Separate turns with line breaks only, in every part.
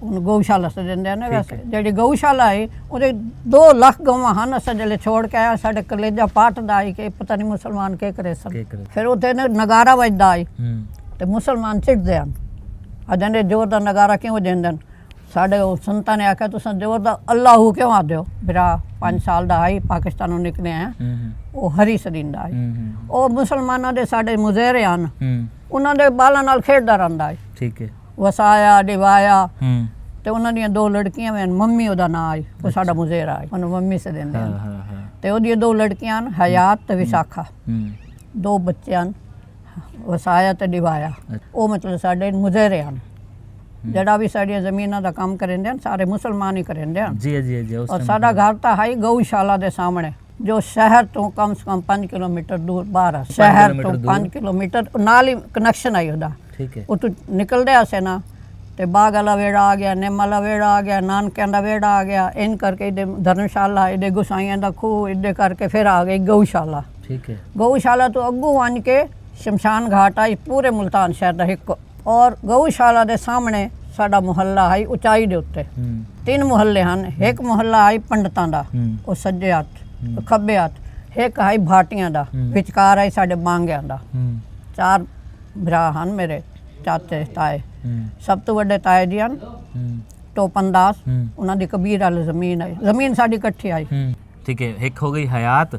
ਉਹਨੂੰ ਗਊਸ਼ਾਲਾ ਸੇ ਦਿੰਦੇ ਆ ਨਾ। ਵੈਸੇ ਜਿਹੜੀ ਗਊਸ਼ਾਲਾ ਹੈ ਉਹਦੇ 2 ਲੱਖ ਗਊਆਂ ਹਨ। ਅਸਾਂ ਜਿਹੜੇ ਛੋੜ ਕੇ ਆਇਆ ਸਾਡੇ ਕਲੇਜਾ ਪਾਟਦਾ ਆਈ ਕਿ ਪਤਾ ਨਹੀਂ ਮੁਸਲਮਾਨ ਕੀ ਕਰੇ ਸਨ। ਫਿਰ ਉੱਥੇ ਨਗਾਰਾ ਵੱਜਦਾ ਆਈ ਤੇ ਮੁਸਲਮਾਨ ਚਿੜਦੇ ਹਨ। ਅਜੰਦੇ ਜ਼ੋਰ ਦਾ ਨਗਾਰਾ ਕਿਉਂ ਦਿੰਦੇ ਹਨ? ਸਾਡੇ ਉਹ ਸੰਤਾਂ ਨੇ ਆਖਿਆ ਤੁਸੀਂ ਜ਼ੋਰ ਦਾ ਅੱਲਾਹੂ ਕਿਉਂ ਆਦੇ ਹੋ? ਮੇਰਾ 5 ਸਾਲ ਦਾ ਆਈ ਪਾਕਿਸਤਾਨੋਂ ਨਿਕਲੇ ਆ ਉਹ ਹਰੀ ਸਦੀਂਦਾ ਆਈ। ਉਹ ਮੁਸਲਮਾਨਾਂ ਦੇ ਸਾਡੇ ਮੁਜ਼ੇਰੇ ਹਨ, ਉਹਨਾਂ ਦੇ ਬਾਲਾਂ ਨਾਲ ਖੇਡਦਾ ਰਹਿੰਦਾ ਹੈ। ਠੀਕ ਹੈ। ਵਸਾਇਆ ਦਿਵਾਇਆ ਤੇ ਉਹਨਾਂ ਦੀਆਂ 2 ਲੜਕੀਆਂ ਵੇ। ਮੰਮੀ ਉਹਦਾ ਨਾਂ ਆਈ, ਉਹ ਸਾਡਾ ਮੁਜ਼ੇਰਾ ਆਈ, ਉਹਨੂੰ ਮੰਮੀ ਸੇ ਦਿੰਦੇ ਹਨ। ਤੇ ਉਹਦੀਆਂ 2 ਲੜਕੀਆਂ ਹਨ, ਹਯਾਤ ਤੇ ਵਿਸਾਖਾ। 2 ਬੱਚੇ ਹਨ, ਵਸਾਇਆ ਤੇ ਦਿਵਾਇਆ। ਉਹ ਮਤਲਬ ਸਾਡੇ ਮੁਜ਼ੇਰੇ ਹਨ। ਜਿਹੜਾ ਵੀ ਸਾਡੀਆਂ ਜ਼ਮੀਨਾਂ ਦਾ ਕੰਮ ਕਰਿੰਦੇ ਹਨ ਸਾਰੇ ਮੁਸਲਮਾਨ ਹੀ ਕਰਿੰਦੇ ਹਨ। ਜੀ ਜੀ ਜੀ। ਔਰ ਸਾਡਾ ਘਰ ਤਾਂ ਹੈ ਗਊਸ਼ਾਲਾ ਦੇ ਸਾਹਮਣੇ, ਜੋ ਸ਼ਹਿਰ ਤੋਂ ਕਮ ਸੇ ਕਮ 5 ਕਿਲੋਮੀਟਰ ਦੂਰ ਬਾਹਰ ਹੈ। ਸ਼ਹਿਰ ਤੋਂ 5 ਕਿਲੋਮੀਟਰ ਨਾਲ ਹੀ ਕਨੈਕਸ਼ਨ ਆਈ ਉਹਦਾ। ਠੀਕ ਹੈ। ਉੱਥੋਂ ਨਿਕਲਦੇ ਆਸੇ ਨਾ ਤੇ ਬਾਗ ਵਾਲਾ ਵੇੜਾ ਆ ਗਿਆ, ਨਿੰਮ ਵਾਲਾ ਵੇੜਾ ਆ ਗਿਆ, ਨਾਨਕਿਆਂ ਦਾ ਵੇੜਾ ਆ ਗਿਆ। ਇਨ ਕਰਕੇ ਇਹਦੇ ਧਰਮਸ਼ਾਲਾ, ਇਹਦੇ ਗੁਸਾਈਆਂ ਦਾ ਖੂਹ, ਇਹਦੇ ਕਰਕੇ ਫਿਰ ਆ ਗਈ ਗਊਸ਼ਾਲਾ। ਠੀਕ ਹੈ। ਗਊਸ਼ਾਲਾ ਤੋਂ ਅੱਗੋਂ ਆਣ ਕੇ ਸ਼ਮਸ਼ਾਨ ਘਾਟ ਆਈ, ਪੂਰੇ ਮੁਲਤਾਨ ਸ਼ਹਿਰ ਦਾ ਇੱਕ। ਔਰ ਗਊਸ਼ਾਲਾ ਦੇ ਸਾਹਮਣੇ ਸਾਡਾ ਮੁਹੱਲਾ ਹੈ ਉਚਾਈ ਦੇ ਉੱਤੇ। 3 ਮੁਹੱਲੇ ਹਨ। ਇੱਕ ਮੁਹੱਲਾ ਹੈ ਪੰਡਤਾਂ ਦਾ, ਉਹ ਸੱਜੇ ਹੱਥ ਖੱਬੇ ਹੱਥ। ਇੱਕ ਹੈ ਭਾਟੀਆਂ ਦਾ, ਵਿਚਕਾਰ ਹੈ ਸਾਡੇ ਬਾਂਗਿਆਂ ਦਾ। 4 ਭਰਾ ਹਨ ਮੇਰੇ, ਚਾਚੇ ਤਾਏ। ਸਭ ਤੋਂ ਵੱਡੇ ਤਾਏ ਜੀ ਹਨ ਟੋਪਨ ਦਾਸ, ਉਹਨਾਂ ਦੀ ਕਬੀਰ ਵਾਲੀ ਜ਼ਮੀਨ ਹੈ। ਜ਼ਮੀਨ ਸਾਡੀ ਇਕੱਠੀ ਆਈ।
ਠੀਕ ਹੈ। ਇੱਕ ਹੋ ਗਈ ਹਯਾਤ,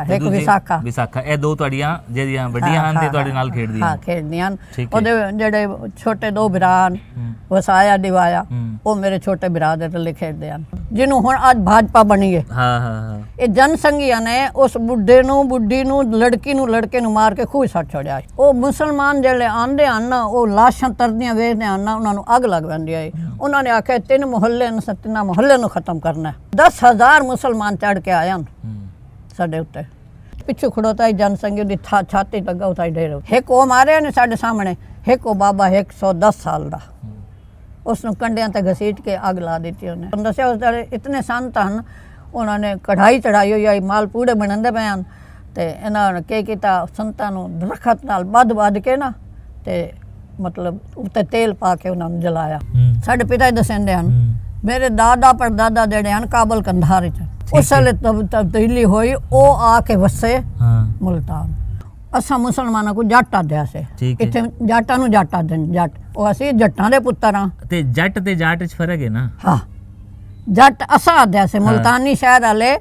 ਇੱਕ ਵਿਸਾਖਾ।
ਵਿਸਾਖਾ। ਇਹ 2 ਤੁਹਾਡੀਆਂ ਜਿਹੜੀਆਂ ਵੱਡੀਆਂ ਹਨ ਤੇ ਤੁਹਾਡੇ ਨਾਲ ਖੇਡਦੀਆਂ।
ਹਾਂ, ਖੇਡਦੀਆਂ ਹਨ। ਉਹਦੇ ਜਿਹੜੇ ਛੋਟੇ 2 ਭਰਾ ਹਨ, ਵਸਾਇਆ ਦਿਵਾਇਆ, ਉਹ ਮੇਰੇ ਛੋਟੇ ਭਰਾ ਦੇ ਥੱਲੇ ਖੇਡਦੇ ਹਨ, ਜਿਹਨੂੰ ਹੁਣ ਅੱਜ ਭਾਜਪਾ ਬਣੀ ਹੈ। ਹਾਂ ਹਾਂ ਹਾਂ। ਇਹ ਜਨਸੰਘੀਆਂ ਨੇ ਉਸ ਬੁੱਢੇ ਨੂੰ, ਬੁੱਢੀ ਨੂੰ, ਲੜਕੀ ਨੂੰ, ਲੜਕੇ ਨੂੰ ਮਾਰ ਕੇ ਖੂਹ ਸੱਟ ਛੋੜਿਆ। ਉਹ ਮੁਸਲਮਾਨ ਜਿਹੜੇ ਆਂਦੇ ਹਨ ਨਾ, ਉਹ ਲਾਸ਼ਾਂ ਤਰਦੀਆਂ ਵੇਚਦੇ ਹਨ ਨਾ, ਉਹਨਾਂ ਨੂੰ ਅੱਗ ਲੱਗ ਪੈਂਦੀ ਹੈ। ਉਹਨਾਂ ਨੇ ਆਖਿਆ 3 ਮੁਹੱਲੇ ਨੂੰ, 3 ਮੁਹੱਲੇ ਨੂੰ ਖਤਮ ਕਰਨਾ। 10,000 ਮੁਸਲਮਾਨ ਚੜ ਕੇ ਆਏ ਹਨ ਸਾਡੇ ਉੱਤੇ। ਪਿੱਛੋਂ ਖੜੋਤਾ ਹੈ ਜਨਸੰਘੀ ਦੀ ਛਾਤੀ ਲੱਗਾ ਉਤਾ ਹੀ ਡੇਰੇ। ਇੱਕ ਉਹ ਮਾਰੇ ਨੇ ਸਾਡੇ ਸਾਹਮਣੇ, ਇੱਕ ਉਹ ਬਾਬਾ 110 ਸਾਲ ਦਾ, ਉਸ ਨੂੰ ਕੰਡਿਆਂ ਤੇ ਘਸੀਟ ਕੇ ਅੱਗ ਲਾ ਦਿੱਤੀ ਉਹਨੇ। ਦੱਸਿਆ ਉਸ ਦੇ ਇਤਨੇ ਸੰਤ ਹਨ, ਉਹਨਾਂ ਨੇ ਕਢਾਈ ਚੜਾਈ ਹੋਈ ਆਈ, ਮਾਲ ਪੂੜੇ ਬਣਾਉਂਦੇ ਪਏ ਹਨ। ਤੇ ਇਹਨਾਂ ਨੇ ਕੀ ਕੀਤਾ, ਸੰਤਾਂ ਨੂੰ ਦਰਖਤ ਨਾਲ ਬੱਧ ਕੇ ਨਾ ਤੇ ਮਤਲਬ ਉੱਤੇ ਤੇਲ ਪਾ ਕੇ ਉਹਨਾਂ ਨੂੰ ਜਲਾਇਆ। ਸਾਡੇ ਪਿਤਾ ਜੀ ਦੱਸਦੇ ਹਨ, ਮੇਰੇ ਦਾਦਾ ਪੜਦਾਦਾ ਜਿਹੜੇ ਹਨ ਕਾਬਲ ਕੰਧਾਰ ਵਿੱਚ ਉਸ ਵੇਲੇ ਤਬਦੀਲੀ ਹੋਈ, ਉਹ ਆ ਕੇ ਵਸੇ ਮੁਲਤਾਨ। ਅਸਾਂ ਮੁਸਲਮਾਨਾਂ ਕੋ ਜੱਟ ਆਦਿਆ ਸੇ, ਇੱਥੇ ਜੱਟਾਂ ਨੂੰ ਜੱਟ ਆਦਨ। ਜੱਟ ਉਹ ਅਸੀਂ ਜੱਟਾਂ ਦੇ ਪੁੱਤਰ ਹਾਂ।
ਤੇ ਜੱਟ ਤੇ ਜਾਟ ਵਿੱਚ ਫਰਕ ਹੈ ਨਾ?
ਹਾਂ, ਜੱਟ ਅਸਾਂ ਆਦਿਆ ਸੇ। ਮੁਲਤਾਨੀ ਸ਼ਹਿਰ ਵਾਲੇ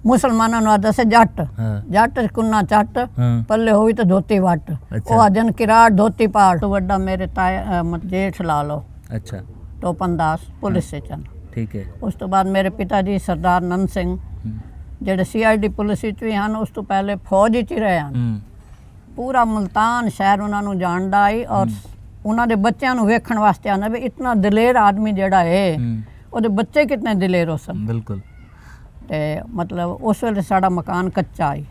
ਮੁਸਲਮਾਨਾਂ ਨੂੰ ਆਦਿਆ ਸੇ ਜੱਟ। ਜੱਟ ਕੁੰਨਾ ਚੱਟ, ਪੱਲੇ ਹੋਈ ਤਾਂ ਧੋਤੀ ਵੱਟ। ਉਹ ਆਦਨ ਕਿਰਾੜ ਧੋਤੀ ਪਾੜ। ਤੋਂ ਵੱਡਾ ਮੇਰੇ ਤਾਏ ਜੇਠ ਲਾ ਲਓ। ਅੱਛਾ। ਟੋਪਨ ਦਾਸ ਪੁਲਿਸ ਵਿੱਚ ਹਨ। ਠੀਕ ਹੈ। ਉਸ ਤੋਂ ਬਾਅਦ ਮੇਰੇ ਪਿਤਾ ਜੀ ਸਰਦਾਰ ਨੰਦ ਸਿੰਘ ਜਿਹੜੇ CID ਪੁਲਿਸ ਵਿੱਚ ਵੀ ਹਨ, ਉਸ ਤੋਂ ਪਹਿਲੇ ਫੌਜ ਵਿੱਚ ਹੀ ਰਹੇ ਹਨ। ਪੂਰਾ ਮੁਲਤਾਨ ਸ਼ਹਿਰ ਉਹਨਾਂ ਨੂੰ ਜਾਣਦਾ ਹੈ। ਔਰ ਉਹਨਾਂ ਦੇ ਬੱਚਿਆਂ ਨੂੰ ਵੇਖਣ ਵਾਸਤੇ ਆਉਂਦਾ ਵੀ ਇਤਨਾ ਦਲੇਰ ਆਦਮੀ ਜਿਹੜਾ ਹੈ, ਉਹਦੇ ਬੱਚੇ ਕਿਤਨੇ ਦਲੇਰ ਹੋ ਸਨ। ਬਿਲਕੁਲ। ਤੇ ਮਤਲਬ ਉਸ ਵੇਲੇ ਸਾਡਾ ਮਕਾਨ ਕੱਚਾ ਹੈ।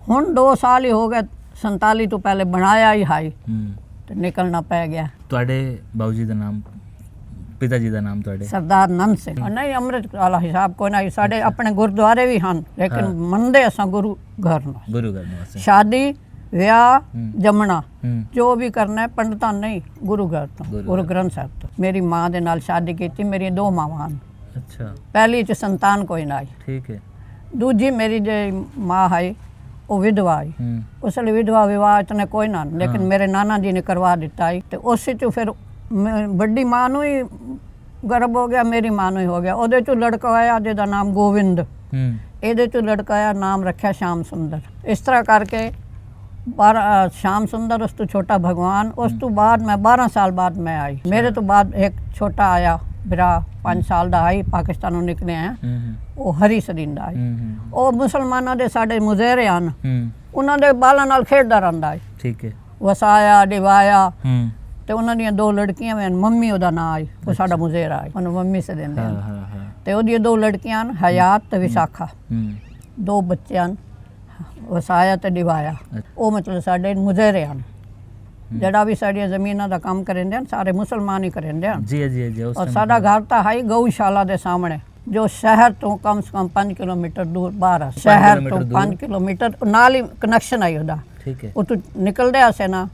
ਹੁਣ 2 ਸਾਲ ਹੀ ਹੋ ਗਏ, 47 ਤੋਂ ਪਹਿਲੇ ਬਣਾਇਆ ਹੀ ਹੈ ਤੇ ਨਿਕਲਣਾ ਪੈ ਗਿਆ।
ਤੁਹਾਡੇ ਬਾਊ ਜੀ ਦਾ ਨਾਮ, ਪਿਤਾ ਜੀ ਦਾ ਨਾਮ ਤੁਹਾਡੇ? ਸਰਦਾਰ
ਨੰਦ ਸਿੰਘ। ਨਹੀਂ, ਅੰਮ੍ਰਿਤ ਵਾਲਾ ਹਿਸਾਬ ਕੋਈ ਨਹੀਂ। ਸਾਡੇ ਆਪਣੇ ਗੁਰਦੁਆਰੇ ਵੀ ਹਨ, ਲੇਕਿਨ ਮੰਨਦੇ ਅਸਾਂ ਗੁਰੂ ਘਰ ਨੂੰ। ਗੁਰੂ ਘਰ ਨੂੰ। ਸ਼ਾਦੀ, ਵਿਆਹ, ਜੰਮਣਾ ਜੋ ਵੀ ਕਰਨਾ ਹੈ ਪੰਡਤਾਂ ਨਹੀਂ, ਗੁਰੂ ਘਰ ਤੋਂ, ਗੁਰੂ ਗ੍ਰੰਥ ਸਾਹਿਬ ਤੋਂ। ਮੇਰੀ ਮਾਂ ਦੇ ਨਾਲ ਸ਼ਾਦੀ ਕੀਤੀ, ਮੇਰੀਆਂ 2 ਮਾਵਾਂ ਹਨ। ਅੱਛਾ। ਪਹਿਲੀ ਚ ਸੰਤਾਨ ਕੋਈ ਨਾ। ਠੀਕ ਹੈ। ਦੂਜੀ ਮੇਰੀ ਜਿਹੜੀ ਮਾਂ ਹੈ ਉਹ ਵਿਧਵਾ ਹੈ। ਉਸ ਲਈ ਵਿਧਵਾ ਵਿਵਾਹ ਇਤਨੇ ਕੋਈ ਨਾ, ਲੇਕਿਨ ਮੇਰੇ ਨਾਨਾ ਜੀ ਨੇ ਕਰਵਾ ਦਿੱਤਾ ਹੈ। ਤੇ ਉਸ ਚ ਫਿਰ ਵੱਡੀ ਮਾਂ ਨੂੰ ਹੀ ਗਰਭ ਹੋ ਗਿਆ, ਮੇਰੀ ਮਾਂ ਨੂੰ ਹੀ ਹੋ ਗਿਆ। ਉਹਦੇ ਚੋਂ ਲੜਕਾ ਆਇਆ ਜਿਹਦਾ ਨਾਮ ਗੋਵਿੰਦ, ਇਹਦੇ ਚੋਂ ਲੜਕਾ ਆਇਆ, ਨਾਮ ਰੱਖਿਆ ਸ਼ਾਮ ਸੁੰਦਰ। ਇਸ ਤਰ੍ਹਾਂ ਕਰਕੇ ਸ਼ਾਮ ਸੁੰਦਰ, ਉਸ ਤੋਂ ਛੋਟਾ ਭਗਵਾਨ। ਉਸ ਤੋਂ ਬਾਅਦ ਮੈਂ 12 ਸਾਲ ਬਾਅਦ ਮੈਂ ਆਈ। ਮੇਰੇ ਤੋਂ ਬਾਅਦ ਇੱਕ ਛੋਟਾ ਆਇਆ ਭਰਾ 5 ਸਾਲ ਦਾ ਆਈ, ਪਾਕਿਸਤਾਨੋਂ ਨਿਕਲੇ ਆ, ਉਹ ਹਰੀ ਸਦੀਂਦਾ ਹੈ। ਉਹ ਮੁਸਲਮਾਨਾਂ ਦੇ ਸਾਡੇ ਮੁਜ਼ੇਰੇ ਹਨ, ਉਹਨਾਂ ਦੇ ਬਾਲਾਂ ਨਾਲ ਖੇਡਦਾ ਰਹਿੰਦਾ ਹੈ। ਠੀਕ ਹੈ। ਵਸਾਇਆ ਦਿਵਾਇਆ ਤੇ ਉਹਨਾਂ ਦੀਆਂ 2 ਲੜਕੀਆਂ ਵੇ। ਮੰਮੀ ਉਹਦਾ ਨਾਂ ਆਈ, ਉਹ ਸਾਡਾ ਮੁਜ਼ੇਰਾ ਹੈ, ਉਹਨੂੰ ਮੰਮੀ ਸੇ ਦਿੰਦੇ ਹਨ। ਤੇ ਉਹਦੀਆਂ 2 ਲੜਕੀਆਂ ਹਨ, ਹਯਾਤ ਤੇ ਵਿਸਾਖਾ। 2 ਬੱਚੇ ਹਨ, ਵਸਾਇਆ ਤੇ ਦਿਵਾਇਆ। ਉਹ ਮਤਲਬ ਸਾਡੇ ਮੁਜ਼ੇਰੇ ਹਨ। ਜਿਹੜਾ ਵੀ ਸਾਡੀਆਂ ਜ਼ਮੀਨਾਂ ਦਾ ਕੰਮ ਕਰਿੰਦੇ ਹਨ ਸਾਰੇ ਮੁਸਲਮਾਨ ਹੀ ਕਰਿੰਦੇ ਹਨ। ਜੀ ਜੀ ਜੀ। ਔਰ ਸਾਡਾ ਘਰ ਤਾਂ ਹੈ ਗਊਸ਼ਾਲਾ ਦੇ ਸਾਹਮਣੇ, ਜੋ ਸ਼ਹਿਰ ਤੋਂ ਕਮ ਸੇ ਕਮ 5 ਕਿਲੋਮੀਟਰ ਦੂਰ ਬਾਹਰ ਹੈ। ਸ਼ਹਿਰ ਤੋਂ 5 ਕਿਲੋਮੀਟਰ ਨਾਲ ਹੀ ਕਨੈਕਸ਼ਨ ਆਈ ਉਹਦਾ। ਠੀਕ ਹੈ। ਉੱਥੋਂ ਨਿਕਲਦੇ ਆਸੇ ਨਾ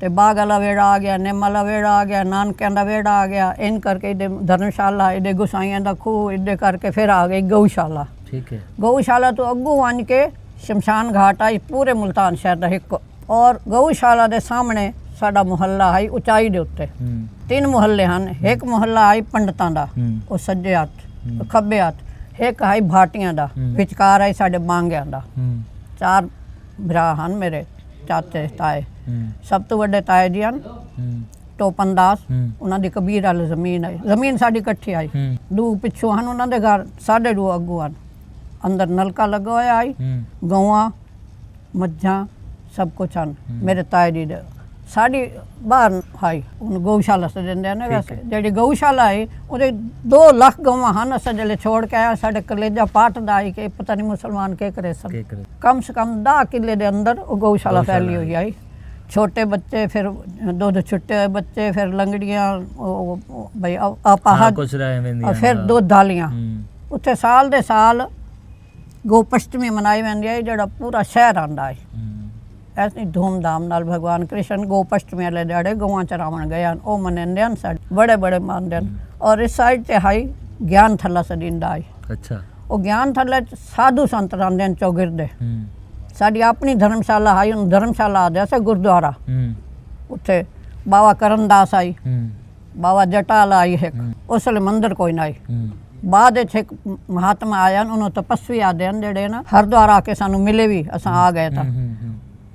ਤੇ ਬਾਗ ਵਾਲਾ ਵੇੜਾ ਆ ਗਿਆ, ਨਿੰਮ ਵਾਲਾ ਵੇੜਾ ਆ ਗਿਆ, ਨਾਨਕਿਆਂ ਦਾ ਵੇੜਾ ਆ ਗਿਆ, ਇਨ ਕਰਕੇ ਇਹਦੇ ਧਰਮਸ਼ਾਲਾ, ਇਹਦੇ ਗੁਸਾਈਆਂ ਦਾ ਖੂਹ, ਇਹਦੇ ਕਰਕੇ ਫਿਰ ਆ ਗਈ ਗਊਸ਼ਾਲਾ।
ठीक है।
ਗਊਸ਼ਾਲਾ ਤੋਂ ਅੱਗੋਂ ਆਣ ਕੇ ਸ਼ਮਸ਼ਾਨ ਘਾਟ ਆਈ, ਪੂਰੇ ਮੁਲਤਾਨ ਸ਼ਹਿਰ ਦਾ ਇੱਕ। ਔਰ ਗਊਸ਼ਾਲਾ ਦੇ ਸਾਹਮਣੇ ਸਾਡਾ ਮੁਹੱਲਾ ਹੈ ਉਚਾਈ ਦੇ ਉੱਤੇ। 3 ਮੁਹੱਲੇ ਹਨ। ਇੱਕ ਮੁਹੱਲਾ ਹੈ ਪੰਡਤਾਂ ਦਾ, ਉਹ ਸੱਜੇ ਹੱਥ ਖੱਬੇ ਹੱਥ। ਇੱਕ ਹੈ ਭਾਟੀਆਂ ਦਾ, ਵਿਚਕਾਰ ਹੈ ਸਾਡੇ ਬਾਂਗਿਆਂ ਦਾ। 4 ਭਰਾ ਹਨ ਮੇਰੇ, ਚਾਚੇ ਤਾਏ। ਸਭ ਤੋਂ ਵੱਡੇ ਤਾਏ ਜੀ ਹਨ ਟੋਪਨ ਦਾਸ, ਉਹਨਾਂ ਦੀ ਕਬੀਰ ਵਾਲੀ ਜ਼ਮੀਨ ਹੈ। ਜ਼ਮੀਨ ਸਾਡੀ ਇਕੱਠੀ ਆਈ। 2 ਪਿੱਛੋਂ ਹਨ ਉਹਨਾਂ ਦੇ ਘਰ, 2.5 ਅੱਗੋਂ ਹਨ। ਅੰਦਰ ਨਲਕਾ ਲੱਗਾ ਹੋਇਆ ਆਈ, ਗਊਆਂ ਮੱਝਾਂ ਸਭ ਕੁਛ ਹਨ ਮੇਰੇ ਤਾਏ ਜੀ ਦੇ। ਸਾਡੀ ਬਾਹਰ ਹਾਈ ਉਹਨੂੰ ਗਊਸ਼ਾਲਾ ਸੇ ਦਿੰਦੇ ਨੇ। ਵੈਸੇ ਜਿਹੜੀ ਗਊਸ਼ਾਲਾ ਹੈ ਉਹਦੇ 2 ਲੱਖ ਗਊਆਂ ਹਨ। ਅਸਾਂ ਜਿਹੜੇ ਛੋੜ ਕੇ ਆਇਆ, ਸਾਡੇ ਕਲੇਜਾ ਪਾਟਦਾ ਹੈ ਕਿ ਪਤਾ ਨਹੀਂ ਮੁਸਲਮਾਨ ਕੀ ਕਰੇ ਸਨ। ਕਮ ਸੇ ਕਮ 10 ਕਿੱਲੇ ਦੇ ਅੰਦਰ ਉਹ ਗਊਸ਼ਾਲਾ ਫੈਲੀ ਹੋਈ ਆਈ। ਛੋਟੇ ਬੱਚੇ, ਫਿਰ ਦੁੱਧ ਛੁੱਟੇ ਹੋਏ ਬੱਚੇ, ਫਿਰ ਲੰਗੜੀਆਂ, ਬਈ ਆਪਾਹ, ਫਿਰ ਦੁੱਧ ਦਾਲੀਆਂ। ਉੱਥੇ ਸਾਲ ਦੇ ਸਾਲ ਗੋਪਸ਼ਟਮੀ ਮਨਾਈ ਜਾਂਦੀ ਹੈ, ਜਿਹੜਾ ਪੂਰਾ ਸ਼ਹਿਰ ਆਉਂਦਾ ਹੈ। ਐਸੀ ਧੂਮਧਾਮ ਨਾਲ ਭਗਵਾਨ ਕ੍ਰਿਸ਼ਨ ਗੋਪਸ਼ਟਮੀ ਵਾਲੇ ਦਿਹਾੜੇ ਗਊਆਂ ਚਰਾਵਣ ਗਏ ਹਨ, ਉਹ ਮਨਾਉਂਦੇ ਹਨ। ਸਾਡੇ ਬੜੇ ਬੜੇ ਮੰਨਦੇ ਹਨ। ਔਰ ਇਸ ਸਾਈਡ ਤੇ ਹੈ ਗਿਆਨ ਥੱਲਾ ਸਦੀਂਦਾ ਹੈ। ਅੱਛਾ, ਉਹ ਗਿਆਨ ਥੱਲੇ ਸਾਧੂ ਸੰਤ ਰਹਿੰਦੇ ਹਨ ਚੌਗਿਰਦੇ। ਸਾਡੀ ਆਪਣੀ ਧਰਮਸ਼ਾਲਾ ਹੈ, ਉਹਨੂੰ ਧਰਮਸ਼ਾਲਾ ਆਦਿਆ ਸੇ ਗੁਰਦੁਆਰਾ। ਉੱਥੇ ਬਾਬਾ ਕਰਨਦਾਸ ਆਈ, ਬਾਬਾ ਜਟਾਲ ਆਈ ਹੈ। ਉਸ ਵੇਲੇ ਮੰਦਿਰ ਕੋਈ ਨਾ ਆਈ। ਬਾਅਦ ਵਿੱਚ ਇੱਕ ਮਹਾਤਮਾ ਆਇਆ, ਉਹਨੂੰ ਤਪਸਵੀ ਆਦੇ ਹਨ ਜਿਹੜੇ ਨਾ ਹਰਿਦੁਆਰ ਆ ਕੇ ਸਾਨੂੰ ਮਿਲੇ ਵੀ, ਅਸਾਂ ਆ ਗਏ ਤਾਂ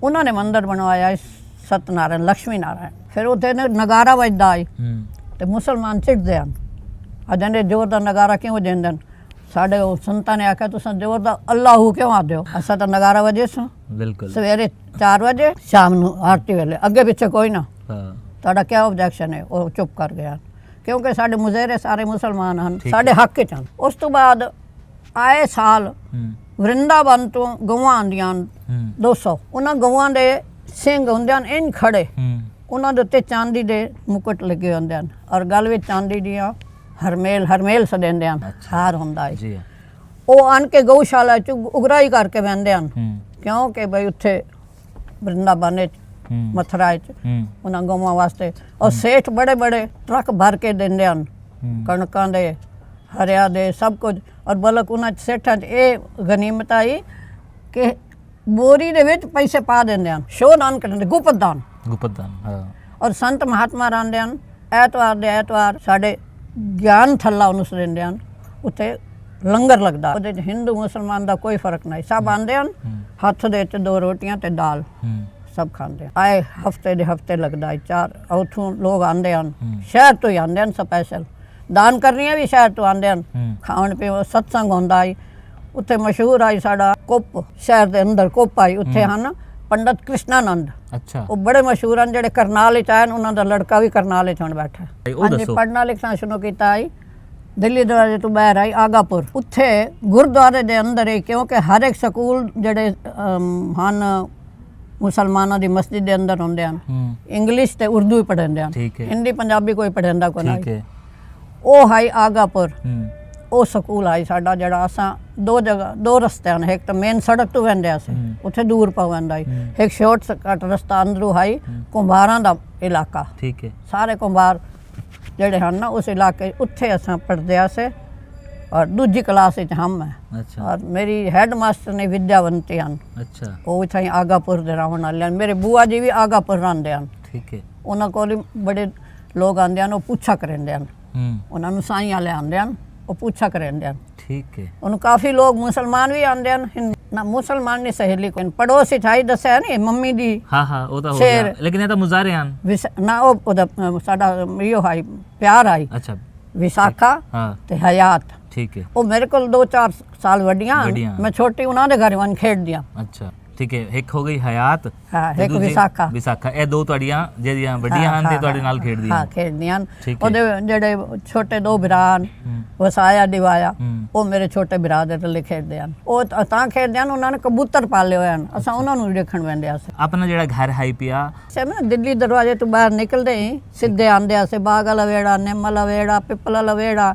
ਉਹਨਾਂ ਨੇ ਮੰਦਿਰ ਬਣਵਾਇਆ ਸਤਨਾਰਾਇਣ ਲక్ష్ਮੀ ਨਾਰਾਇਣ। ਫਿਰ ਉੱਥੇ ਨਗਾਰਾ ਵੱਜਦਾ ਆਈ ਤੇ ਮੁਸਲਮਾਨ ਚਿੜਦੇ ਹਨ, ਅਜੰਦੇ ਜ਼ੋਰ ਦਾ ਨਗਾਰਾ ਕਿਉਂ ਦਿੰਦੇ ਹਨ? ਸਾਡੇ ਉਹ ਸੰਤਾਂ ਨੇ ਆਖਿਆ ਤੁਸੀਂ ਜ਼ੋਰ ਦਾ ਅੱਲਾਹੂ ਕਿਉਂ ਆਦੇ ਹੋ? ਅਸਾਂ ਤਾਂ ਨਗਾਰਾ ਵਜੇ ਸਾਂ ਬਿਲਕੁਲ ਸਵੇਰੇ 4 ਵਜੇ, ਸ਼ਾਮ ਨੂੰ ਆਰਤੀ ਵੇਲੇ, ਅੱਗੇ ਪਿੱਛੇ ਕੋਈ ਨਾ। ਤੁਹਾਡਾ ਕੀ ਆਬਜੈਕਸ਼ਨ ਹੈ? ਉਹ ਚੁੱਪ ਕਰ ਗਿਆ, ਕਿਉਂਕਿ ਸਾਡੇ ਮੁਜ਼ੇਰੇ ਸਾਰੇ ਮੁਸਲਮਾਨ ਹਨ, ਸਾਡੇ ਹੱਕ 'ਚ ਹਨ। ਉਸ ਤੋਂ ਬਾਅਦ ਆਏ ਸਾਲ ਵਰਿੰਦਾਵਨ ਤੋਂ ਗਊਆਂ ਆਉਂਦੀਆਂ 200। ਉਹਨਾਂ ਗਊਆਂ ਦੇ ਸਿੰਘ ਹੁੰਦੇ ਹਨ ਇੰਝ ਖੜੇ, ਉਹਨਾਂ ਦੇ ਉੱਤੇ ਚਾਂਦੀ ਦੇ ਮੁਕਟ ਲੱਗੇ ਹੁੰਦੇ ਹਨ, ਔਰ ਗਲ ਵਿੱਚ ਚਾਂਦੀ ਦੀਆਂ ਹਰਮੇਲ ਸਦਿੰਦੇ ਹਨ, ਹਾਰ ਹੁੰਦਾ ਹੈ। ਉਹ ਆਣ ਕੇ ਗਊਸ਼ਾਲਾ 'ਚ ਉਗਰਾਈ ਕਰਕੇ ਬਹਿੰਦੇ ਹਨ, ਕਿਉਂਕਿ ਬਈ ਉੱਥੇ ਵਰਿੰਦਾਵਨ ਵਿੱਚ ਮਥੁਰਾ 'ਚ ਉਹਨਾਂ ਗਊਆਂ ਵਾਸਤੇ। ਔਰ ਸੇਠ ਬੜੇ ਬੜੇ ਟਰੱਕ ਭਰ ਕੇ ਦਿੰਦੇ ਹਨ, ਕਣਕਾਂ ਦੇ, ਹਰਿਆ ਦੇ, ਸਭ ਕੁਝ। ਔਰ ਬਲਕ ਉਹਨਾਂ ਸੇਠਾਂ 'ਚ ਇਹ ਗਨੀਮਤ ਆਈ ਕਿ ਬੋਰੀ ਦੇ ਵਿੱਚ ਪੈਸੇ ਪਾ ਦਿੰਦੇ ਹਨ, ਸ਼ੋਦਾਨ ਕਰਦੇ, ਗੁਪਤਦਾਨ। ਔਰ ਸੰਤ ਮਹਾਤਮਾ ਰਹਿੰਦੇ ਹਨ, ਐਤਵਾਰ ਦੇ ਐਤਵਾਰ ਸਾਡੇ ਗਿਆਨ ਥੱਲਾ ਉਹਨੂੰ ਦਿੰਦੇ ਹਨ, ਉੱਥੇ ਲੰਗਰ ਲੱਗਦਾ। ਉਹਦੇ 'ਚ ਹਿੰਦੂ ਮੁਸਲਮਾਨ ਦਾ ਕੋਈ ਫਰਕ ਨਹੀਂ, ਸਭ ਆਉਂਦੇ ਹਨ, ਹੱਥ ਦੇ 'ਚ 2 ਰੋਟੀਆਂ ਤੇ ਦਾਲ, ਸਭ ਖਾਂਦੇ। ਆਏ ਹਫਤੇ ਦੇ ਹਫਤੇ ਲੱਗਦਾ ਹੈ। 4 ਉੱਥੋਂ ਲੋਕ ਆਉਂਦੇ ਹਨ, ਸ਼ਹਿਰ ਤੋਂ ਹੀ ਆਉਂਦੇ ਹਨ ਸਪੈਸ਼ਲ। ਦਾਨ ਕਰਨੀਆਂ ਵੀ ਸ਼ਹਿਰ ਤੋਂ ਆਉਂਦੇ ਹਨ, ਖਾਣ ਪੀਣ ਸਤਸੰਗ ਹੁੰਦਾ ਹੈ। ਉੱਥੇ ਮਸ਼ਹੂਰ ਆਈ ਸਾਡਾ ਕੁੱਪ, ਸ਼ਹਿਰ ਦੇ ਅੰਦਰ ਕੁੱਪ ਆਈ, ਉੱਥੇ ਹਨ ਪੰਡਤ ਕ੍ਰਿਸ਼ਨਾਨੰਦ। ਅੱਛਾ, ਉਹ ਬੜੇ ਮਸ਼ਹੂਰ ਹਨ, ਜਿਹੜੇ ਕਰਨਾਲ ਵਿੱਚ ਆਏ, ਉਹਨਾਂ ਦਾ ਲੜਕਾ ਵੀ ਕਰਨਾਲ ਵਿੱਚ ਹੁਣ ਬੈਠਾ। ਹਾਂਜੀ, ਪੜ੍ਹਨਾ ਲਿਖਣਾ ਸ਼ੁਰੂ ਕੀਤਾ ਆਈ ਦਿੱਲੀ ਦਰਵਾਜ਼ੇ ਤੋਂ ਬਾਹਰ ਆਈ ਆਗਾਪੁਰ। ਉੱਥੇ ਗੁਰਦੁਆਰੇ ਦੇ ਅੰਦਰ ਹੀ, ਕਿਉਂਕਿ ਹਰ ਇੱਕ ਸਕੂਲ ਜਿਹੜੇ ਹਨ ਮੁਸਲਮਾਨਾਂ ਦੀ ਮਸਜਿਦ ਦੇ ਅੰਦਰ ਹੁੰਦੇ ਹਨ, ਇੰਗਲਿਸ਼ ਤੇ ਉਰਦੂ ਹੀ ਪੜ੍ਹਾਉਂਦੇ ਹਨ, ਹਿੰਦੀ ਪੰਜਾਬੀ ਕੋਈ ਪੜ੍ਹਾਉਂਦਾ ਕੋਈ ਨਹੀਂ। ਉਹ ਹੈ ਆਗਾਪੁਰ, ਉਹ ਸਕੂਲ ਹੈ ਸਾਡਾ, ਜਿਹੜਾ ਅਸਾਂ 2 ਜਗ੍ਹਾ 2 ਰਸਤੇ ਹਨ। ਇੱਕ ਤਾਂ ਮੇਨ ਸੜਕ ਤੋਂ ਵੰਡਿਆ ਸੀ, ਉੱਥੇ ਦੂਰ ਪਵੰਦਾ ਹੈ। ਇੱਕ ਸ਼ਾਰਟਕਟ ਰਸਤਾ ਅੰਦਰੋਂ ਹੈ, ਕੁੰਭਾਰਾਂ ਦਾ ਇਲਾਕਾ। ਸਾਰੇ ਕੁੰਭਾਰ ਜਿਹੜੇ ਹਨ ਨਾ ਉਸ ਇਲਾਕੇ, ਉੱਥੇ ਅਸਾਂ ਪੜ੍ਹਦੇ ਸੀ। ਔਰ ਦੂਜੀ ਕਲਾਸ ਵਿੱਚ ਹਮ ਹੈ। ਔਰ ਮੇਰੀ ਹੈਡ ਮਾਸਟਰ ਨੇ ਵਿਦਿਆਵੰਤੀ ਹਨ। ਉਹ ਇੱਥੇ ਆਗਾਪੁਰ ਦੇ ਰਹਿਣ ਵਾਲੇ ਹਨ। ਮੇਰੇ ਬੂਆ ਜੀ ਵੀ ਆਗਾਪੁਰ ਰਹਿੰਦੇ ਹਨ। ਉਹਨਾਂ ਕੋਲ ਬੜੇ ਲੋਕ ਆਉਂਦੇ ਹਨ, ਉਹ ਪੁੱਛਾ ਕਰਿੰਦੇ ਹਨ, ਉਹਨਾਂ ਨੂੰ ਸਾਈਂ ਵਾਲੇ ਆਉਂਦੇ ਹਨ, ਉਹ ਪੁੱਛਾ ਕਰਿੰਦੇ ਹਨ। ਉਹਨੂੰ ਕਾਫੀ ਲੋਕ ਮੁਸਲਮਾਨ ਵੀ ਆਉਂਦੇ ਹਨ। ਨਾ ਮੁਸਲਮਾਨ ਨਹੀਂ, ਸਹੇਲੀ ਕੋਈ ਪੜੋਸੀ ਠਾਈ ਦੱਸਿਆ ਨਹੀਂ ਮੰਮੀ ਦੀ। ਉਹ ਤਾਂ ਹੋ ਗਿਆ, ਲੇਕਿਨ ਇਹ ਤਾਂ ਮੁਜ਼ਾਰੇ ਹਨ ਨਾ। ਉਹਦਾ ਸਾਡਾ ਇਹੋ ਹੈ ਪਿਆਰ ਆਈ। ਵਿਸਾਖਾ ਤੇ ਹਯਾਤ। ਉਹ ਮੇਰੇ ਕੋਲ 2-4 ਸਾਲ ਵੱਡੀਆਂ, ਮੈਂ ਛੋਟੀ ਉਹਨਾਂ ਦੇ ਘਰ ਵਨ ਖੇਡਦੀ ਹਾਂ।
ਠੀਕ ਹੈ, ਇੱਕ ਹੋ ਗਈ ਹਯਾਤ,
ਇੱਕ ਵਿਸਾਖਾ।
ਇਹ 2 ਤੁਹਾਡੀਆਂ ਜਿਹੜੀਆਂ ਵੱਡੀਆਂ ਹਨ ਤੇ ਤੁਹਾਡੇ ਨਾਲ ਖੇਡਦੀਆਂ।
ਖੇਡਦੀਆਂ। ਉਹਦੇ ਜਿਹੜੇ ਛੋਟੇ 2 ਭਰਾ ਵਸਾਇਆ ਦਿਵਾਇਆ, ਉਹ ਮੇਰੇ ਛੋਟੇ ਭਰਾ ਦੇ ਥੱਲੇ ਖੇਡਦੇ ਹਨ। ਉਹ ਤਾਂ ਖੇਡਦੇ ਹਨ, ਉਹਨਾਂ ਨੇ ਕਬੂਤਰ ਪਾਲੇ ਹੋਏ ਹਨ, ਅਸਾਂ ਉਹਨਾਂ ਨੂੰ ਦੇਖਣ ਵੰਦਿਆ ਸੀ। ਆਪਣਾ ਜਿਹੜਾ ਘਰ ਹੈ ਪਿਆ ਦਿੱਲੀ ਦਰਵਾਜ਼ੇ ਤੋਂ ਬਾਹਰ ਨਿਕਲਦੇ ਹੀ ਸਿੱਧੇ ਆਉਂਦੇ ਸੀ ਬਾਗ ਵਾਲਾ ਵੇੜਾ, ਨਿੰਮ ਵਾਲਾ ਵੇੜਾ, ਪਿੱਪਲ ਵਾਲਾ ਵੇੜਾ।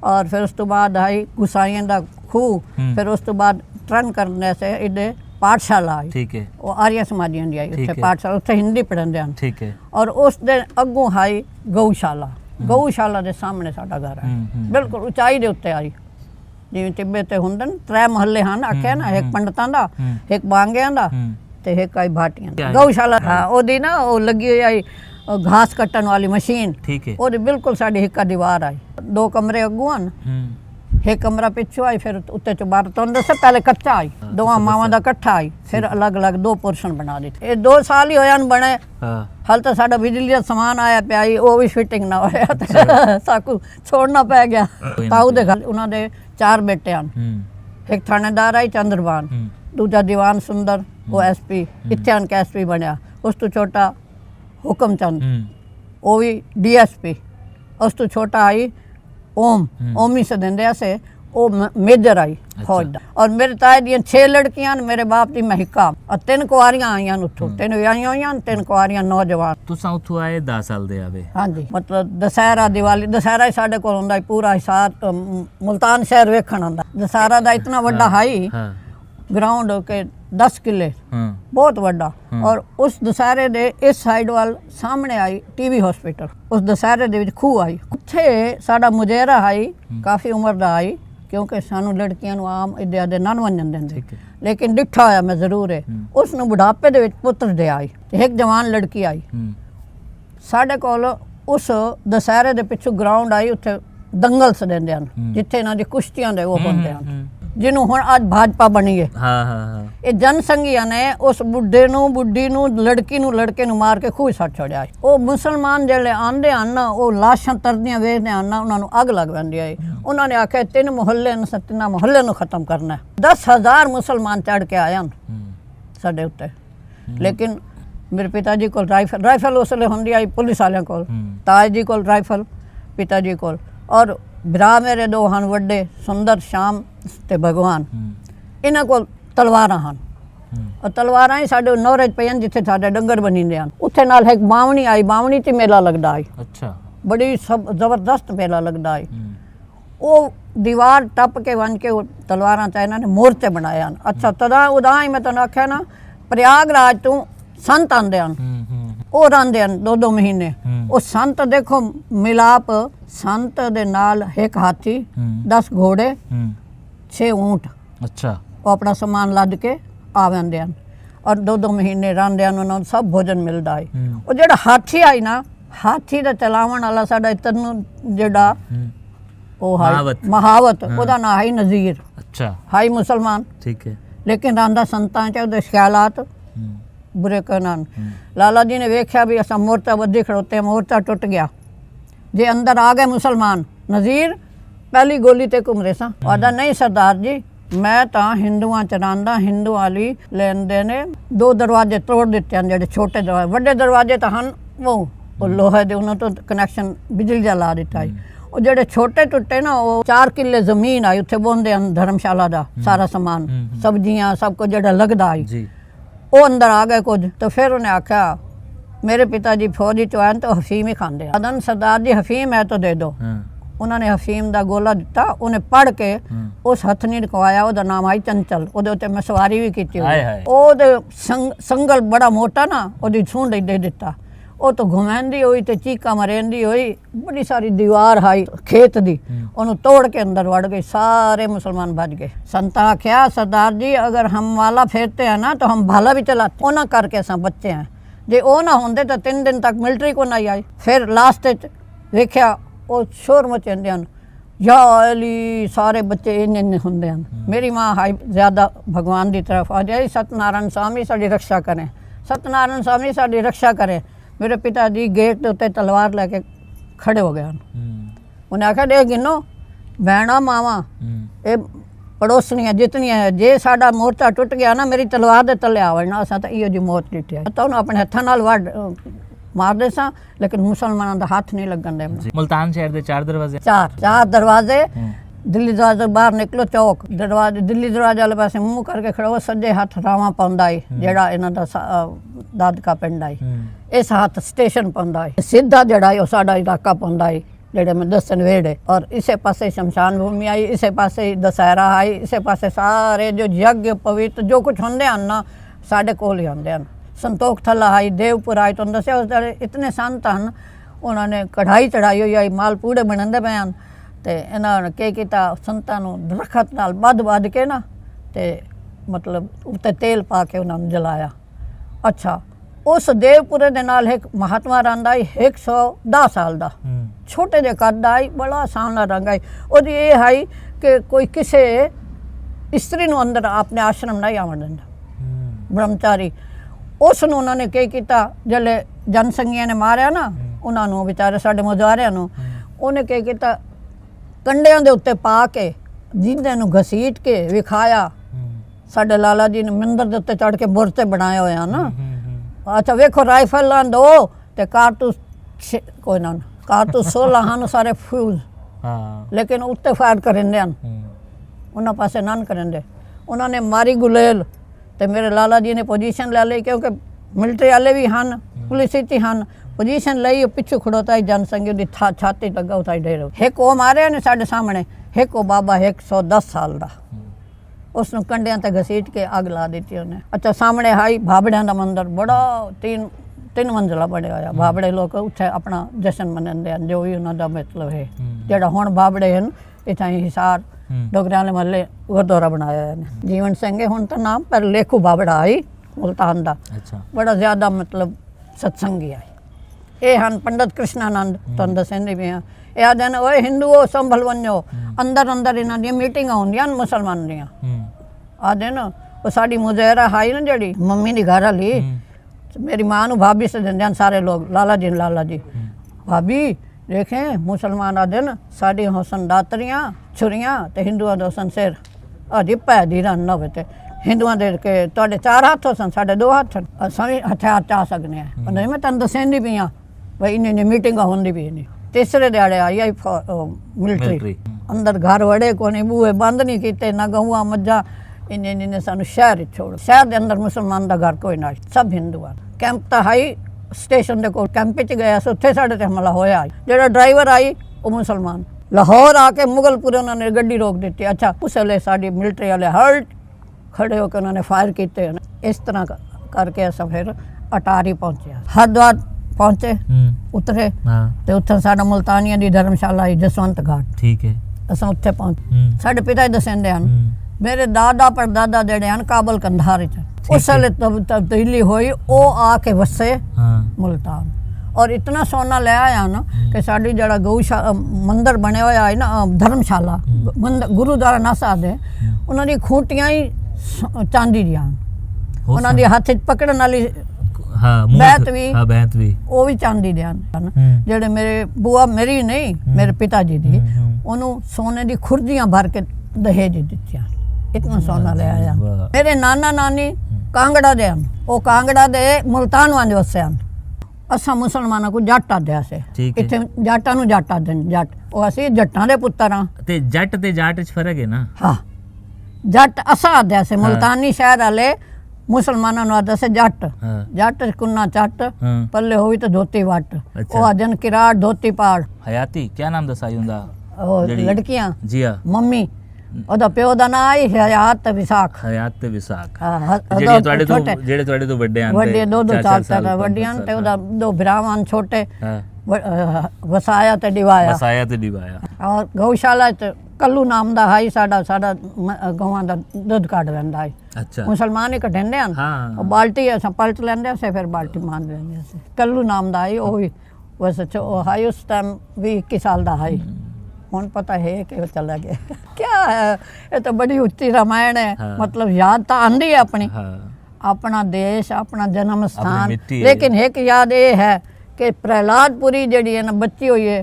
ਔਰ ਫਿਰ ਉਸ ਤੋਂ ਬਾਅਦ ਹੈ ਗੁਸਾਈਆਂ ਦਾ ਖੂਹ। ਫਿਰ ਉਸ ਤੋਂ ਬਾਅਦ ਟਰਨ ਕਰਨੇ ਸੇ ਇਹਦੇ ਪਾਠਸ਼ਾਲਾ ਆਈ,
ਠੀਕ ਹੈ
ਉਹ ਆਰੀਆ ਸਮਾਜੀਆਂ ਦੀ ਆਈ,
ਠੀਕ
ਉੱਥੇ
ਹੈ।
ਪਾਠਸ਼ਾਲਾ, ਉੱਥੇ ਹਿੰਦੀ ਪੜ੍ਹਦੇ ਹਨ।
ਠੀਕ ਹੈ
ਔਰ ਉਸ ਦੇ ਅੱਗੋਂ ਆਈ ਗਊਸ਼ਾਲਾ। ਗਊਸ਼ਾਲਾ ਦੇ ਸਾਹਮਣੇ ਸਾਡਾ ਘਰ ਹੈ, ਬਿਲਕੁਲ ਉਚਾਈ ਦੇ ਉੱਤੇ ਆਈ। ਜਿਵੇਂ ਟਿੱਬੇ ਤੇ ਹੁੰਦੇ ਨੇ 3 ਮਹੱਲੇ ਹਨ ਆਖਿਆ ਨਾ, ਇੱਕ ਪੰਡਤਾਂ ਦਾ, ਇੱਕ ਬਾਂਗਿਆਂ ਦਾ ਤੇ ਇੱਕ ਆਈ ਭਾਟੀਆਂ ਦਾ। ਗਊਸ਼ਾਲਾ ਹਾਂ, ਉਹਦੀ ਨਾ ਉਹ ਲੱਗੀ ਹੋਈ ਆਈ ਘਾਸ ਕੱਟਣ ਵਾਲੀ ਮਸ਼ੀਨ,
ਠੀਕ ਹੈ
ਉਹਦੇ ਬਿਲਕੁਲ ਸਾਡੀ ਹਿੱਕਾ ਦੀਵਾਰ ਆਈ। 2 ਕਮਰੇ ਅੱਗੋਂ ਹਨ, ਇੱਕ ਕਮਰਾ ਪਿੱਛੋਂ ਆਈ, ਫਿਰ ਉੱਤੇ ਚੁਬਾਰ ਤੋਂ ਦੱਸਿਆ ਪਹਿਲੇ ਕੱਚਾ ਆਈ, ਦੋਵਾਂ ਮਾਵਾਂ ਦਾ ਇਕੱਠਾ ਆਈ, ਫਿਰ ਅਲੱਗ-ਅਲੱਗ 2 ਪੋਰਸ਼ਨ ਬਣਾ ਦਿੱਤੇ। ਇਹ 2 ਸਾਲ ਹੀ ਹੋਇਆ ਨ ਬਣੇ।
ਹਾਂ
ਹਾਲ ਤਾਂ ਸਾਡਾ ਬਿਜਲੀ ਦਾ ਸਮਾਨ ਆਇਆ ਪਿਆ ਸੀ, ਉਹ ਵੀ ਫਿਟਿੰਗ ਨਾ ਹੋਇਆ ਤੇ ਸਾਕੂ ਛੋੜਨਾ ਪੈ ਗਿਆ। ਤਾਊ ਦੇ ਘਰ ਉਹਨਾਂ ਦੇ 4 ਬੇਟੇ ਹਨ, ਇੱਕ ਥਾਣੇਦਾਰ ਆਈ ਚੰਦਰਬਾਨ, ਦੂਜਾ ਦੀਵਾਨ ਸੁੰਦਰ, ਉਹ ਐਸਪੀ ਇੱਥੇ ਆਣ ਕੇ ਐਸਪੀ ਬਣਿਆ। ਉਸ ਤੋਂ ਛੋਟਾ ਹੁਕਮ ਚੰਦ, ਉਹ ਵੀ ਡੀਐਸਪੀ। ਉਸ ਤੋਂ ਛੋਟਾ ਆਈ ओमी से देंदे से वो मेजर आई फौज दा। और मेरे ताए दियां 6 लड़कियां, मेरे बाप दी महिका, और 3 कुआरियां आईयां उत्थों, 3 विआहियां होईयां, 3 कुआरियां नौजवान।
तुसां उत्थों आए 10 साल दे आवे?
हाँ जी, मतलब दशहरा दिवाली, दशहरा ही साडे कोल हुंदा, पूरा हिसार मुल्तान शहर वेखण आंदा। दशहरा दा इतना वड्डा हाई ग्राउंड के 10 किले, बहुत वड्डा। और उस दशहरे दे इस साइड वाल सामने आई टीवी हॉस्पिटल, उस दशहरे दे विच खूह आई, उत्थे साडा मुजेरा आई, काफ़ी उम्र दा आई, क्योंकि सानू लड़कियां नू आम इद्दे दे नन वंजन देंदे, लेकिन डिठा होया मैं जरूर है। उस नू बुढ़ापे दे विच पुत्र दे आई, ते एक जवान लड़की आई साडे कोल। उस दशहरे दे पिछू ग्राउंड आई, उत्थे दंगल स देंदे हन, जिथे इन्हां दी कुश्तियां दे वो होंदे हन, जिन्हों हुण अज भाजपा बनी है। ये जनसंघियां ने उस बुढ़े नू, बुढ़ी नू, लड़की नू, लड़के नू मार के खूह सट छोड़िया है। वो मुसलमान जेल्ले आंदे हन ना, वो लाशां तरदियां वेखदे हन ना, उन्हां नू अग लग पैंदी है। उन्होंने आख्या 3 मुहल्ले न, 3 मुहल्ले नू खत्म करना है। 10,000 मुसलमान चढ़ के आए हन साडे उत्ते, लेकिन मेरे पिताजी कोल राइफल उस वेले हुंदी आई पुलिस वालियां कोल, ताज जी कोल राइफल, पिताजी कोल, और भरा मेरे 2 हन वड्डे, सुंदर श्याम ते भगवान, इन्हां कोल तलवारां हन। और तलवारां ही साडे नौरे पईयां जिथे साडे डंगर बनींदे हन। उत्थे नाल एक बावणी आई, बावणी ते मेला लगदा आई, अच्छा बड़ी सब जबरदस्त मेला लगदा आई। वो दीवार टप के वन के तलवारां ते इन्हां ने मोर्चे बनाए हन। अच्छा तदा उदा ही मैं तैनूं आख्या ना, प्रयागराज तो संत आंदे हन, ਉਹ ਰਹਿੰਦੇ ਹਨ 2-2 ਮਹੀਨੇ। ਉਹ ਸੰਤ ਦੇਖੋ ਮਿਲਾਪ, ਸੰਤ ਦੇ ਨਾਲ ਇੱਕ ਹਾਥੀ, 10 ਘੋੜੇ, 6 ਊਂਟ, ਅੱਛਾ ਉਹ ਆਪਣਾ ਸਮਾਨ ਲੱਦ ਕੇ ਆ ਜਾਂਦੇ ਹਨ, ਔਰ 2-2 ਮਹੀਨੇ ਰਹਿੰਦੇ ਹਨ, ਉਹਨਾਂ ਨੂੰ ਸਭ ਭੋਜਨ ਮਿਲਦਾ ਹੈ। ਉਹ ਜਿਹੜਾ ਹਾਥੀ ਆਈ ਨਾ, ਹਾਥੀ ਦਾ ਚਲਾਵਣ ਵਾਲਾ ਸਾਡਾ ਇੱਧਰ ਨੂੰ ਜਿਹੜਾ ਉਹ ਹੈ ਮਹਾਵਤ, ਉਹਦਾ ਨਾਂ ਹੈ ਨਜ਼ੀਰ, ਅੱਛਾ ਹਾਈ ਮੁਸਲਮਾਨ, ਠੀਕ ਹੈ, ਲੇਕਿਨ ਰਹਿੰਦਾ ਸੰਤਾਂ ਚ, ਉਹਦੇ ਖਿਆਲਾਤ बुरे कहना। लाला जी ने वेख्या भी असा मोर्चा बदी खड़ोते, मोर्चा टुट गया, जे अंदर आ गए मुसलमान। नज़ीर पहली गोली ते घूम रहे सा, आदा नहीं सरदार जी मैं तो हिंदुआ च रहांदा, हिंदू वाली लेंदे ने 2 दरवाजे तोड़ दिते हैं, जेडे छोटे दरवाजे, वड्डे दरवाजे तो हैं वो लोहे दे, उन्होंने तो कनैक्शन बिजली का ला दिता है। वो जेडे छोटे टुटे ना, वो 4 किले जमीन आई, उत्थे बोंदे हैं धर्मशाला का सारा समान, सब्जियां सब कुछ जेड़ा लगदा है। वो अंदर आ गए कुछ, तो फिर उन्हें आख्या मेरे पिताजी फौजी चो आए तो हफीम ही खाते, अदन सरदार जी हफीम है तो दे दो। उन्होंने हफीम का गोला दिता, उन्हें पढ़ के उस हथनी रखवाया, ਉਹਦਾ नाम आई चंचल, ਉਹਦੇ ਉੱਤੇ मैं सवारी भी की। ਉਹਦੇ संगल बड़ा मोटा ना, ਉਹਦੀ सूंड दे दिता, ਉਹ तो घुमांदी हुई तो चीका मरेंदी हुई, बड़ी सारी दीवार हाई खेत दी, उन्होंने तोड़ के अंदर वड़ गई, सारे मुसलमान बच गए। संता आख्या सरदार जी अगर हम वाला फेरते हैं ना तो हम भाला भी चलाते, उन्हें करके असा बच्चे हैं, जे वो ना होंदे तो 3 दिन तक मिलिट्री को नहीं आई। फिर लास्ट वेख्या वो शोर मचाते हैं, या अली सारे बच्चे इन होंदे हैं। मेरी माँ हाई ज़्यादा भगवान की तरफ आ जाए, सतनारायण स्वामी साड़ी रक्षा करें, सतनारायण स्वामी साड़ी रक्षा करें। मेरे पिताजी गेट के उत्ते तलवार लैके खड़े हो गए। उन्हें आख्या देख गिनो भैणा मावा ये पड़ोसनियां जितनियां है, जे साडा मोर्चा टुट गया ना मेरी तलवार दे तले आवना, असां तां इहो जी मौत डिठी है। तो उन्हें अपने हत्थां नाल वड मारदे सा, लेकिन मुसलमानां दा हाथ नहीं लगन दे।
मुल्तान शहर दे 4 दरवाजे,
4 दरवाजे। दिल्ली दरवाजे बाहर निकलो, चौक दरवाजे, दिल्ली दरवाजे वाले पासे मुँह करके खड़ो, सज्जे हाथ रावा पौंदा है, जेड़ा इन्हां दा दादका पिंड है, इस हाथ स्टेशन पौंदा है, सीधा जड़ा है साडा इलाका पौंदा है, जेड़े में दसन वेड़े, और इसे पासे शमशान भूमि आई, इसे पासे दशहरा आई, इसे पासे सारे जो यज्ञ पवित्र जो कुछ होंदे हैं ना साढ़े कोल ही होंदे हैं। संतोख थला आई, देवपुर आई, तो दसिया उस तरह इतने संत हैं, उन्होंने कढ़ाई चढ़ाई हुई आई, माल पूड़े बनते पे हैं। तो इन्होंने के किया संतां नूं दरखत नाल बध के ना ते मतलब उत्ते तेल पा के उन्होंने जलाया। अच्छा, उस देवपुरे दे नाल एक महात्मा रंग आई 110 साल दा, छोटे जे कद आई, बड़ा सांवला रंग आई। और ये है कि कोई किसी स्त्री नूं अंदर अपने आश्रम नहीं आवन दिंदा, ब्रह्मचारी। उस नूं उन्होंने के किया, जल्ले जनसंघिया ने मारिया ना उन्होंने बेचारे साडे मुजारिया नूं, उन्हें के किया कंडियां दे उत्ते पा के जिंदे नूं घसीट के विखाया। साडे लाला जी ने मंदिर दे उत्ते चढ़ के बुरते बनाए हुए हैं ना। अच्छा वेखो राइफल दो ते कारतूस कोई ना कारतूस 16 हैं सारे फ्यूज, लेकिन उत्ते फायर करेंदे हैं, उन्होंने पासे नन करेंदे। उन्होंने मारी गुलेल ते मेरे लाला जी ने पोजीशन ले ली, क्योंकि मिलिट्री वाले भी हैं, पुलिस ही हैं, पोजीशन लई पिछू खड़ोता ही जनसंघी दी छाती लगा उठाई डेरो। एक वो मारे ने साढ़े सामने, एक वो बाबा 110 साल का, उसने कंडियां ते घसीट के आग ला दी उन्हें। अच्छा, सामने आई भाबड़ियां दा मंदिर, बड़ा तीन मंजिला बने होया। भाबड़े लोग उत्थे अपना जश्न मनाते हैं, जो भी उन्होंने मतलब है। जेड़ा हुण भाबड़े हैं इतना हिसार डोगरियां वाले महल्ले गुरुद्वारा बनाया है जीवन सिंह हुण तो नाम, पर लेखू भाबड़ा आई मुल्तान दा। अच्छा, बड़ा ज्यादा मतलब सत्संगी आई। ये हैं पंडित कृष्णानंद, तुम दसेंदे भी हैं। ये आदे ने ओए हिंदुओ संभल वञो, अंदर अंदर इन्हां दी मीटिंग होंदियां मुसलमान दियां। आदे ना वो साड़ी मुजहरा आई ना जड़ी मम्मी दी घर वाली, मेरी मां नूं भाभी से दिंदे सारे लोग, लाला जी भाभी देखें मुसलमान आदे न साड़ी होसन दातरियां छुरियां ते हिंदुआं दे होसन सिर अजी पै दी रन होवे ते हिंदुआं दे के तुहाडे 4 हत्थ होसन साढ़े 2 हत्थ असां भी हथियार चा सकने हैं। नहीं मैं तन दसेंदी पई हां भाई इन्नी मीटिंग होंदी भी नहीं। तीसरे दिहाड़े आई मिलिट्री, अंदर घर वड़े कोनी, बूहे बंद नहीं कीते, ना गऊआ मज्झा, इन्हें सानू शहर छोड़, शहर के अंदर मुसलमान का घर कोई ना, सब हिंदू आ। कैंप तो हाई स्टेशन के कोल कैंप च गया, उत्थे साढ़े ते हमला होया। जेड़ा ड्राइवर आई वो मुसलमान, लाहौर आके मुगलपुरे उन्होंने गड्डी रोक दी। अच्छा, उस वेले साडी मिलिट्री वाले हल्ट खड़े होकर उन्होंने फायर किए। इस तरह करके असां फिर अटारी पहुंचे, हरिद्वार पहुंचे, उतरे तो उत्थे साडा मुल्तानिया दी धर्मशाला आई जसवंत घाट। ठीक है, असां उत्थे पहुंचे। साडे पिता दसेंदे हन मेरे दादा परदादा जेड़े हैं काबल कंधार च उस वेले तब्दीली हुई, वो आके वसे मुल्तान। और इतना सोना ले आया ना कि साड़ी जड़ा गौशाला मंदिर बने हुआ है ना, धर्मशाला गुरुद्वारा नासा दे, उन्होंने खूंटियां ही चांदी दियां, उन्होंने हाथ पकड़न वाली बैत भी वो भी चांदी दियां। जेड़े मेरे बुआ मेरी नहीं मेरे पिताजी दी, उन्होंने सोने दी खुर्जियां भर के दहेज दित्तियां, इतना सोना ले आया। मेरे नाना नानी कांगड़ा दे हैं, वो कांगड़ा दे मुल्तान वाले वसे हैं। असा मुसलमानों को जट आद्या से, इत्थे जट्टां नूं जट आदे ने, जट वो असी जट्टां दे पुत्तर हां। ते जट ते जाट च फर्क है ना? हाँ, जट असा आद्या से, मुल्तानी शहर वाले मुसलमानों नूं आद्या से जट। जट कुन्ना चट, पल्ले होई तो धोती वट, वो आदन किराड़ धोती पाड़।
हयाती क्या नाम दसाई हुंदा?
लड़कियां जी
हां,
मम्मी ਉਹਦਾ ਪਿਓ ਦਾ ਨਾਂ ਹੀ ਹਯਾਤ ਤੇ ਵਿਸਾਖ।
ਹਯਾਤ ਤੇ ਵਿਸਾਖ, ਜਿਹੜੇ ਤੁਹਾਡੇ ਤੋਂ ਵੱਡੇ ਹਨ,
ਵੱਡੇ 2-2 ਸਾਲ ਤੱਕ ਵੱਡੀਆਂ ਤੇ ਉਹਦਾ 2 ਭਰਾਵਾਂ ਛੋਟੇ ਵਸਾਇਆ ਤੇ ਦਿਵਾਇਆ। ਔਰ ਗਊਸ਼ਾਲਾ ਚ ਕੱਲੂ ਨਾਮ ਦਾ ਹਾਈ ਸਾਡਾ ਗਊਆਂ ਦਾ ਦੁੱਧ ਕੱਢ ਲੈਂਦਾ ਹੈ। ਅੱਛਾ, ਮੁਸਲਮਾਨ ਹੀ ਕੱਢਦੇ ਹਨ, ਉਹ ਬਾਲਟੀ ਅਸਾਂ ਪਲਟ ਲੈਂਦੇ ਸੇ, ਫਿਰ ਬਾਲਟੀ ਮਾਰ ਲੈਂਦੇ ਸੇ। ਕੱਲੂ ਨਾਮ ਦਾ ਹੈ, ਉਹ ਹੀ ਬਸ ਹਾਈ ਉਸ ਟਾਈਮ ਵੀ 21 ਸਾਲ ਦਾ ਹੈ। ਹੁਣ पता है कि चला गया क्या है। ये तो बड़ी उच्ची रामायण है। हाँ। मतलब याद तो आंदी है अपनी। हाँ। अपना देश अपना जन्म स्थान, लेकिन एक याद ये है कि प्रहलादपुरी जड़ी है ना बच्ची हुई है,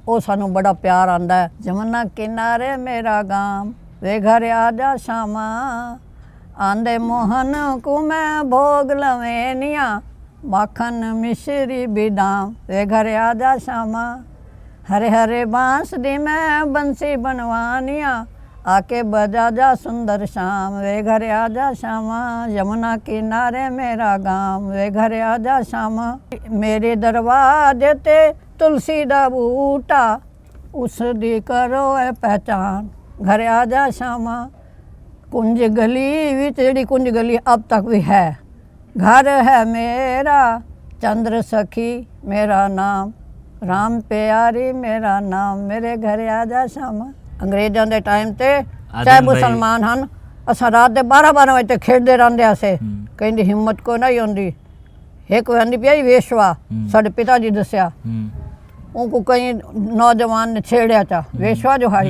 वो सानू बड़ा प्यार आंदा है। जमुना किनारे मेरा गांव वे घर आजा शामा, आंदे मोहन को मैं भोग लवेनिया, माखन मिश्री बिदाम वे घर आजा शामा, हरे हरे बांस दी मैं बंसी बनवानिया, आके बजा जा सुंदर शाम वे घर आजा श्यामा, यमुना किनारे मेरा गांव वे घर आजा श्यामा, मेरे दरवाजे ते तुलसी दा बूटा उस दी करो है पहचान, घर आ जा शामा। कुंज गली विच जेड़ी कुंज गली अब तक भी है, घर है मेरा चंद्र सखी मेरा नाम, राम प्यारी मेरा नाम, मेरे घर आ जा शामा। अंग्रेज़ों के टाइम ते चाहे मुसलमान हैं, असां रात के 12-12 बजे खेडते रहंदे से, कहंदी हिम्मत को नहीं होंदी। एक आंदी पई वेशवा, साडे पिता जी दस्या, उनको कई नौजवान ने छेड़िया था, वेशवा जो है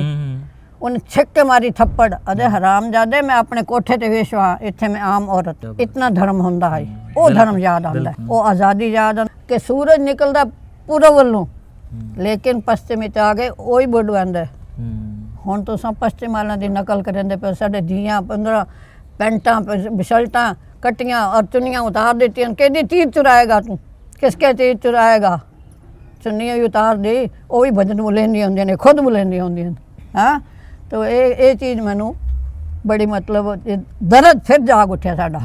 उन्हें छिक के मारी थप्पड़, अदे हरामजादे मैं अपने कोठे ते वेशवा, इत्थे मैं आम औरत। इतना धर्म होंदा है, वो धर्म याद आंदा है, वो आज़ादी याद आंदा कि सूरज निकलदा पूरब वल्लों लेकिन पश्चिम च आ गए वही बुढ़ आंदा। हुण तुसां पश्चिम वालों की नकल करेंदे पे, साडे धीआं 15 पैंटां शर्टां कट्टियां और चुन्नियां उतार देती, कहती तीर चुराएगा तू, किसके तीर चुराएगा, चुन्नियां भी उतार दी, वो भी भजन बुलेंदियां होंदियां ने, खुद बुलेंदियां होंदियां ने। हाँ, तो ये चीज़ मैनू बड़ी मतलब दर्द फिर जाग उठिया साडा।